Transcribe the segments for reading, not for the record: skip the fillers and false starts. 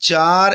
4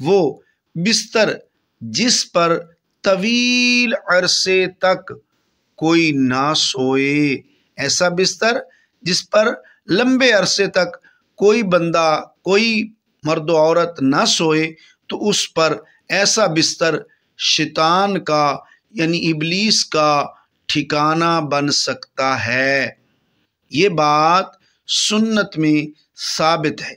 وہ بستر جس پر طویل عرصے تک کوئی نہ سوئے، ایسا بستر جس پر لمبے عرصے تک کوئی بندہ، کوئی مرد و عورت نہ سوئے، تو اس پر ایسا بستر شیطان کا یعنی ابلیس کا ٹھکانہ بن سکتا ہے۔ یہ بات سنت میں ثابت ہے۔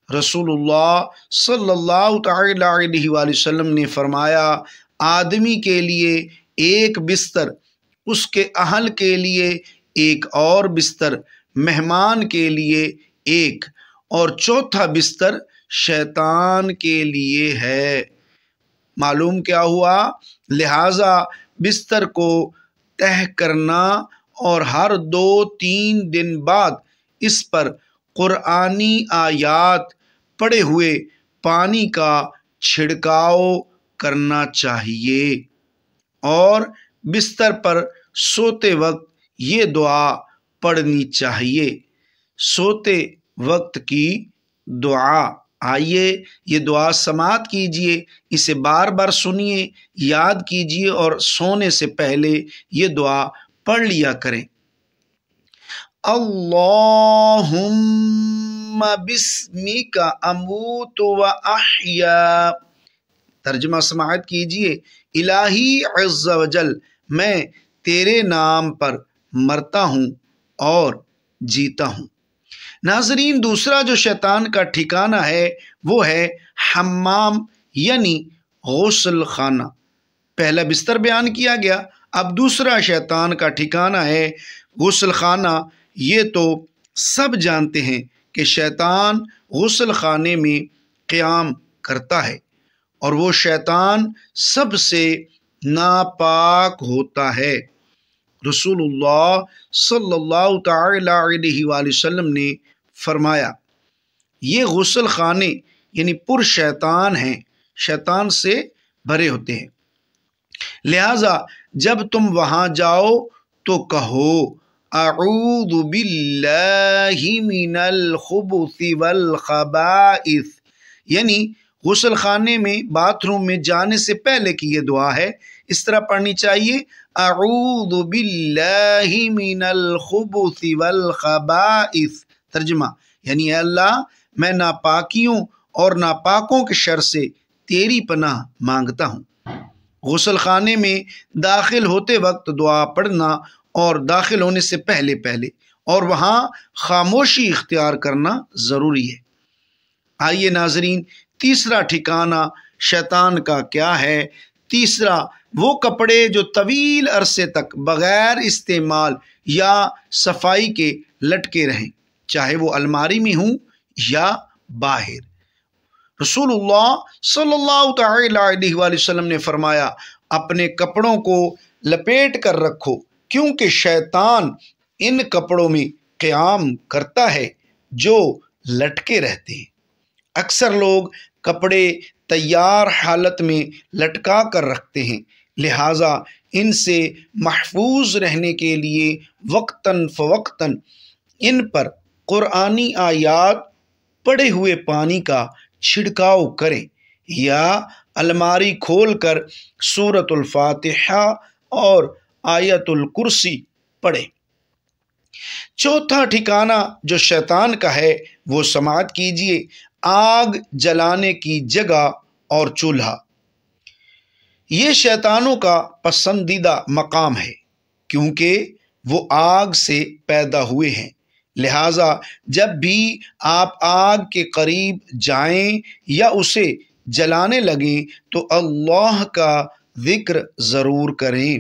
رسول اللہ صلی اللہ تعالی علیہ وآلہ وسلم نے فرمایا، آدمی کے لیے ایک بستر، اس کے اہل کے لیے ایک اور بستر، مہمان کے لیے ایک، اور چوتھا بستر شیطان کے لیے ہے۔ معلوم کیا ہوا؟ لہٰذا بستر کو تہہ کرنا اور ہر 2-3 دن بعد اس پر قرآنی آیات پڑے ہوئے پانی کا چھڑکاؤ کرنا چاہیے، اور بستر پر سوتے وقت یہ دعا پڑھنی چاہیے۔ سوتے وقت کی دعا، آئیے یہ دعا سماعت کیجئے، اسے بار بار سنیے، یاد کیجئے اور سونے سے پہلے یہ دعا پڑھ لیا کریں۔ اللہم بسمک اموت و احیا، ترجمہ سماعت کیجئے، الہی عز و جل میں تیرے نام پر مرتا ہوں اور جیتا ہوں۔ ناظرین، دوسرا جو شیطان کا ٹھکانہ ہے وہ ہے حمام یعنی غسل خانہ۔ پہلا بستر بیان کیا گیا، اب دوسرا شیطان کا ٹھکانہ ہے غسل خانہ۔ یہ تو سب جانتے ہیں کہ شیطان غسل خانے میں قیام کرتا ہے، اور وہ شیطان سب سے ناپاک ہوتا ہے۔ رسول اللہ صلی اللہ تعالی علیہ وآلہ وسلم نے فرمایا، یہ غسل خانے یعنی پر شیطان ہیں، شیطان سے بھرے ہوتے ہیں، لہٰذا جب تم وہاں جاؤ تو کہو اعوذ باللہ من الخبث والخبائث، یعنی غسل خانے میں، باتھ روم میں جانے سے پہلے کی یہ دعا ہے، اس طرح پڑھنی چاہیے، اعوذ باللہ من الخبث والخبائث۔ ترجمہ یعنی اے اللہ، میں ناپاکیوں اور ناپاکوں کے شر سے تیری پناہ مانگتا ہوں۔ غسل خانے میں داخل ہوتے وقت دعا پڑھنا اور داخل ہونے سے پہلے اور وہاں خاموشی اختیار کرنا ضروری ہے۔ آئیے ناظرین، تیسرا ٹھکانہ شیطان کا کیا ہے؟ تیسرا، وہ کپڑے جو طویل عرصے تک بغیر استعمال یا صفائی کے لٹکے رہیں، چاہے وہ الماری میں ہوں یا باہر۔ رسول اللہ صلی اللہ تعالی علیہ وآلہ وسلم نے فرمایا، اپنے کپڑوں کو لپیٹ کر رکھو، کیونکہ شیطان ان کپڑوں میں قیام کرتا ہے جو لٹکے رہتے ہیں۔ اکثر لوگ کپڑے تیار حالت میں لٹکا کر رکھتے ہیں، لہٰذا ان سے محفوظ رہنے کے لیے وقتاً فوقتاً ان پر قرآنی آیات پڑے ہوئے پانی کا چھڑکاؤ کریں، یا الماری کھول کر سورۃ الفاتحہ اور آیت الکرسی پڑھیں۔ چوتھا ٹھکانہ جو شیطان کا ہے وہ سماعت کیجئے، آگ جلانے کی جگہ اور چولہا۔ یہ شیطانوں کا پسندیدہ مقام ہے، کیونکہ وہ آگ سے پیدا ہوئے ہیں، لہٰذا جب بھی آپ آگ کے قریب جائیں یا اسے جلانے لگیں تو اللہ کا ذکر ضرور کریں۔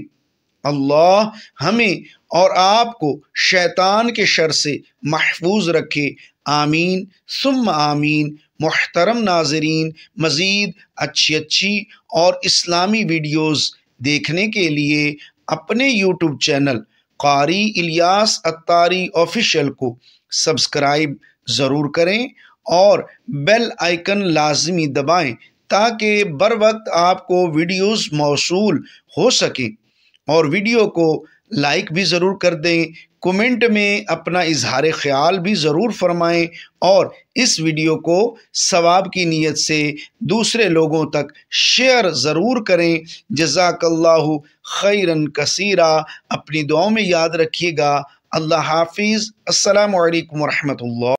اللہ ہمیں اور آپ کو شیطان کے شر سے محفوظ رکھے، آمین ثم آمین۔ محترم ناظرین، مزید اچھی اور اسلامی ویڈیوز دیکھنے کے لیے اپنے یوٹیوب چینل قاری الیاس اتاری آفیشیل کو سبسکرائب ضرور کریں اور بیل آئیکن لازمی دبائیں تاکہ بر وقت آپ کو ویڈیوز موصول ہو سکیں، اور ویڈیو کو لائک بھی ضرور کر دیں، کمنٹ میں اپنا اظہار خیال بھی ضرور فرمائیں اور اس ویڈیو کو ثواب کی نیت سے دوسرے لوگوں تک شیئر ضرور کریں۔ جزاک اللہ خیرن کثیرا۔ اپنی دعاؤں میں یاد رکھیے گا۔ اللہ حافظ۔ السلام علیکم ورحمۃ اللہ۔